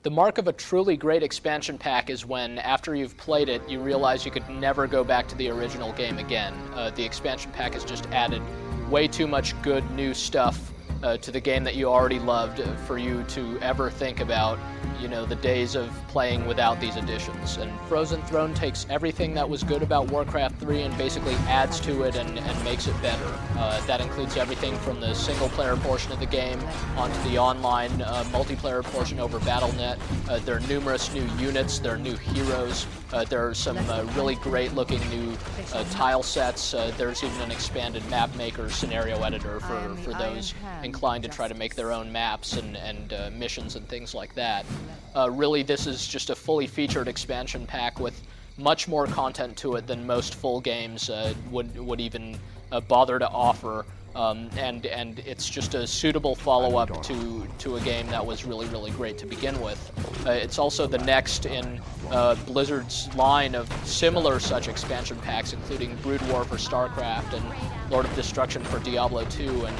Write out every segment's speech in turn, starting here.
The mark of a truly great expansion pack is when, after you've played it, you realize you could never go back to the original game again. The expansion pack has just added way too much good new stuff to the game that you already loved for you to ever think about, the days of playing without these additions. And Frozen Throne takes everything that was good about Warcraft 3 and basically adds to it and makes it better. That includes everything from the single-player portion of the game onto the online multiplayer portion over Battle.net. There are numerous new units, there are new heroes, there are some really great-looking new tile sets. There's even an expanded map maker scenario editor for those inclined to try to make their own maps and missions and things like that. Really, this is just a fully featured expansion pack with much more content to it than most full games would even bother to offer, and it's just a suitable follow-up to a game that was really, really great to begin with. It's also the next in Blizzard's line of similar such expansion packs, including Brood War for StarCraft and Lord of Destruction for Diablo 2, and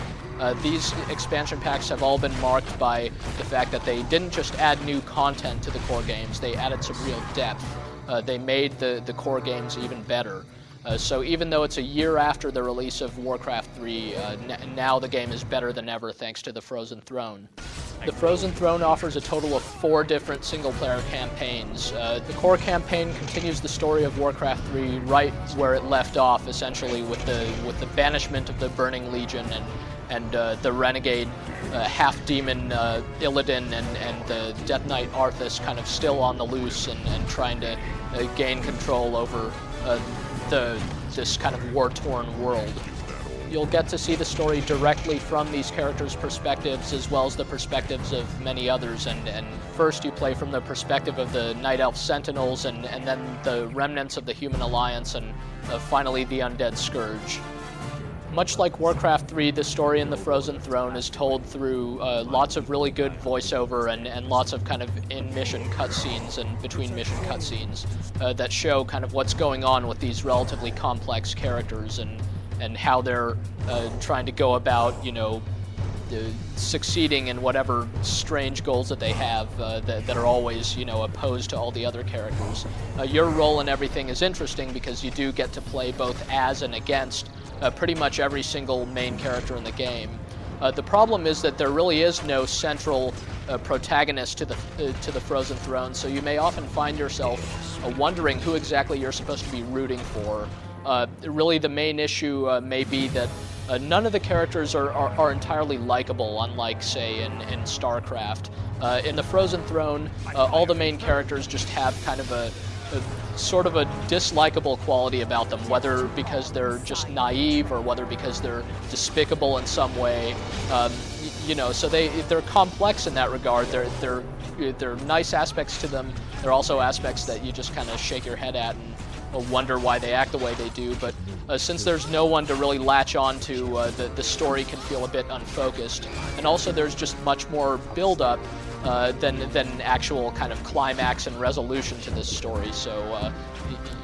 these expansion packs have all been marked by the fact that they didn't just add new content to the core games, they added some real depth. They made the core games even better. So even though it's a year after the release of Warcraft III, now the game is better than ever thanks to the Frozen Throne. The Frozen Throne offers a total of 4 different single-player campaigns. The core campaign continues the story of Warcraft III right where it left off, essentially, with the banishment of the Burning Legion and the renegade half-demon Illidan and the Death Knight Arthas kind of still on the loose and trying to gain control over this kind of war-torn world. You'll get to see the story directly from these characters' perspectives as well as the perspectives of many others, and first you play from the perspective of the Night Elf Sentinels and then the remnants of the Human Alliance and finally the Undead Scourge. Much like Warcraft 3, the story in the Frozen Throne is told through lots of really good voiceover and lots of kind of in-mission cutscenes and between-mission cutscenes that show kind of what's going on with these relatively complex characters and how they're trying to go about, succeeding in whatever strange goals that they have that are always, opposed to all the other characters. Your role in everything is interesting because you do get to play both as and against pretty much every single main character in the game. The problem is that there really is no central protagonist to the Frozen Throne, so you may often find yourself wondering who exactly you're supposed to be rooting for. Really, the main issue may be that none of the characters are entirely likable, unlike, say, in StarCraft. In the Frozen Throne, all the main characters just have kind of a sort of a dislikable quality about them, whether because they're just naive or whether because they're despicable in some way. So they're complex in that regard. There are nice aspects to them. There are also aspects that you just kind of shake your head at and wonder why they act the way they do. But since there's no one to really latch on to, the story can feel a bit unfocused. And also there's just much more build-up than actual kind of climax and resolution to this story. So,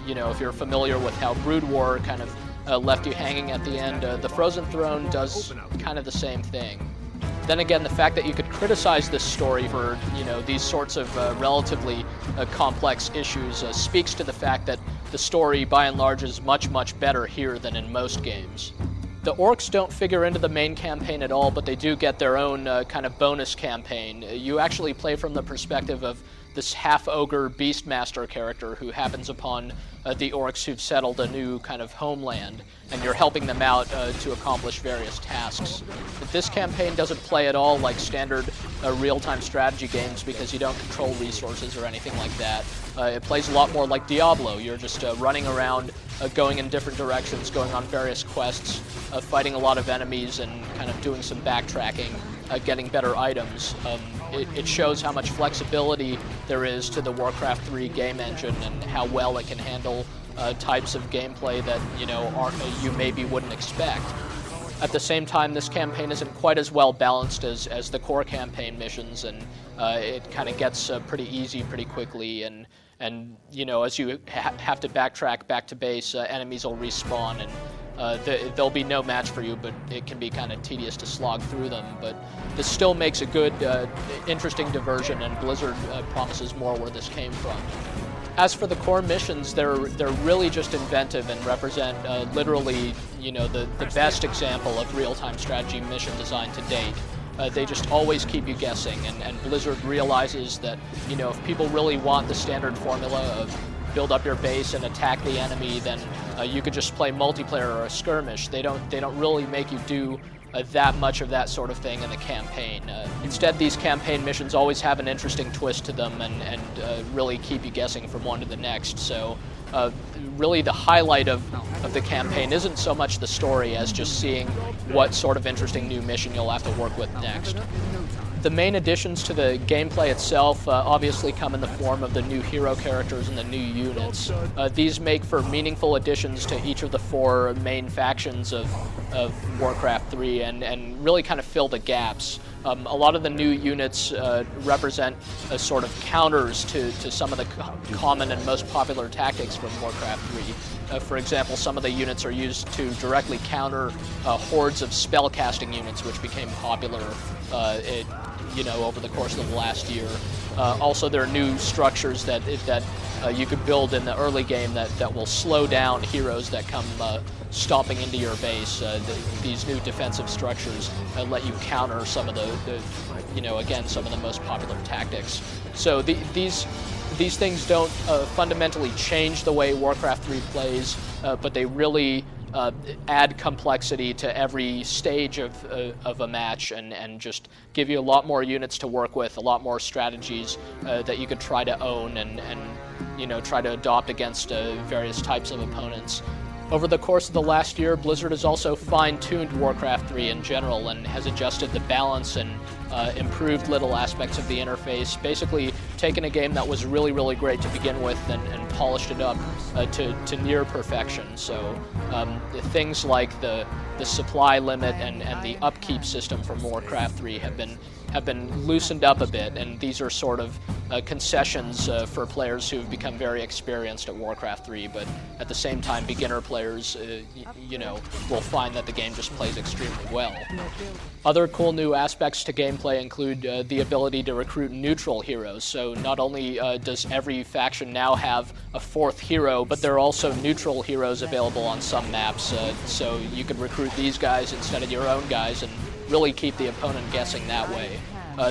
if you're familiar with how Brood War kind of left you hanging at the end, the Frozen Throne does kind of the same thing. Then again, the fact that you could criticize this story for, these sorts of relatively complex issues speaks to the fact that the story, by and large, is much, much better here than in most games. The orcs don't figure into the main campaign at all, but they do get their own kind of bonus campaign. You actually play from the perspective of this half-ogre Beastmaster character who happens upon the orcs who've settled a new kind of homeland, and you're helping them out to accomplish various tasks. But this campaign doesn't play at all like standard real-time strategy games because you don't control resources or anything like that. It plays a lot more like Diablo. You're just running around, going in different directions, going on various quests, fighting a lot of enemies and kind of doing some backtracking, getting better items. It shows how much flexibility there is to the Warcraft 3 game engine and how well it can handle types of gameplay that you maybe wouldn't expect. At the same time, this campaign isn't quite as well balanced as the core campaign missions, and it kind of gets pretty easy pretty quickly. And as you have to backtrack back to base, enemies will respawn, and they'll be no match for you, but it can be kind of tedious to slog through them. But this still makes a good, interesting diversion, and Blizzard promises more where this came from. As for the core missions, they're really just inventive and represent literally, the best example of real-time strategy mission design to date. They just always keep you guessing, and Blizzard realizes that, if people really want the standard formula of build up your base and attack the enemy, then you could just play multiplayer or a skirmish. They don't really make you do that much of that sort of thing in the campaign. Instead, these campaign missions always have an interesting twist to them and really keep you guessing from one to the next. So really the highlight of the campaign isn't so much the story as just seeing what sort of interesting new mission you'll have to work with next. The main additions to the gameplay itself obviously come in the form of the new hero characters and the new units. These make for meaningful additions to each of the 4 main factions of Warcraft III and really kind of fill the gaps. A lot of the new units represent sort of counters to some of the common and most popular tactics from Warcraft III. For example, some of the units are used to directly counter hordes of spellcasting units, which became popular over the course of the last year. Also, there are new structures that you could build in the early game that will slow down heroes that come stomping into your base. These new defensive structures let you counter some of some of the most popular tactics. So these things don't fundamentally change the way Warcraft 3 plays, but they really add complexity to every stage of a match and just give you a lot more units to work with, a lot more strategies that you could try to own and try to adopt against various types of opponents. Over the course of the last year, Blizzard has also fine-tuned Warcraft 3 in general and has adjusted the balance and improved little aspects of the interface, basically taken a game that was really, really great to begin with and polished it up to near perfection. So things like the supply limit and the upkeep system from Warcraft 3 have been loosened up a bit, and these are sort of concessions for players who've become very experienced at Warcraft 3, but at the same time, beginner players, will find that the game just plays extremely well. Other cool new aspects to gameplay include the ability to recruit neutral heroes. So not only does every faction now have a 4th hero, but there are also neutral heroes available on some maps, so you can recruit these guys instead of your own guys and really keep the opponent guessing that way.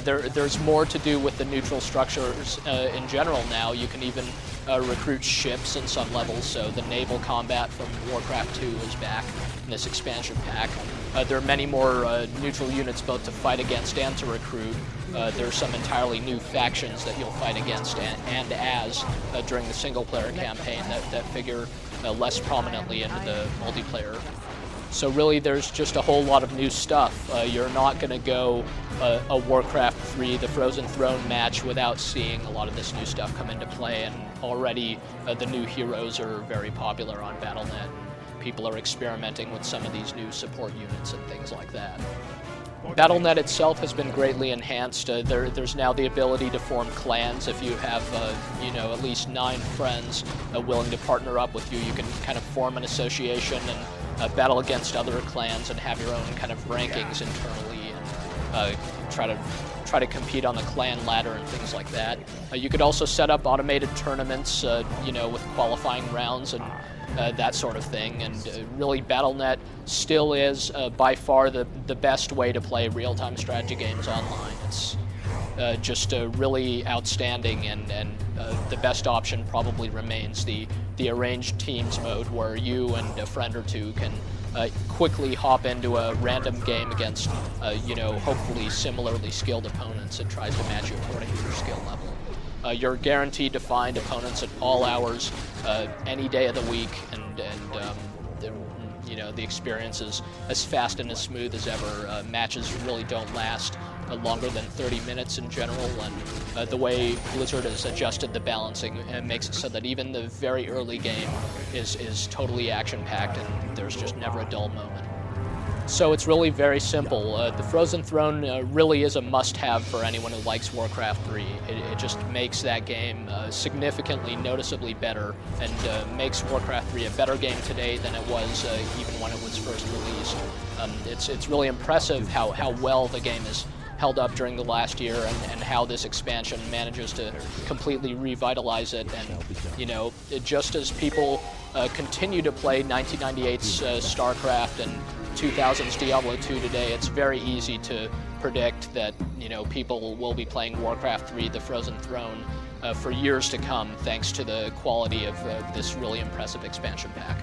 There's more to do with the neutral structures in general now. You can even recruit ships in some levels, so the naval combat from Warcraft 2 is back in this expansion pack. There are many more neutral units both to fight against and to recruit. There are some entirely new factions that you'll fight against and as during the single-player campaign that figure less prominently into the multiplayer. So really, there's just a whole lot of new stuff. You're not going to go a Warcraft 3, the Frozen Throne match without seeing a lot of this new stuff come into play, and already the new heroes are very popular on Battle.net. People are experimenting with some of these new support units and things like that. Battle.net itself has been greatly enhanced. There's now the ability to form clans. If you have, at least 9 friends willing to partner up with you, you can kind of form an association and battle against other clans and have your own kind of rankings internally and try to compete on the clan ladder and things like that. You could also set up automated tournaments, with qualifying rounds and that sort of thing. And really, Battle.net still is by far the best way to play real-time strategy games online. It's just really outstanding, and the best option probably remains the arranged teams mode, where you and a friend or two can quickly hop into a random game against, hopefully similarly skilled opponents that tries to match you according to your skill level. You're guaranteed to find opponents at all hours, any day of the week, and the experience is as fast and as smooth as ever. Matches really don't last longer than 30 minutes in general, and the way Blizzard has adjusted the balancing makes it so that even the very early game is totally action-packed, and there's just never a dull moment. So it's really very simple. The Frozen Throne really is a must-have for anyone who likes Warcraft 3. It just makes that game significantly, noticeably better, and makes Warcraft 3 a better game today than it was even when it was first released. It's really impressive how well the game is held up during the last year, and how this expansion manages to completely revitalize it. And, you know, just as people continue to play 1998's StarCraft and 2000's Diablo 2 today, it's very easy to predict that, you know, people will be playing Warcraft 3, The Frozen Throne, for years to come, thanks to the quality of this really impressive expansion pack.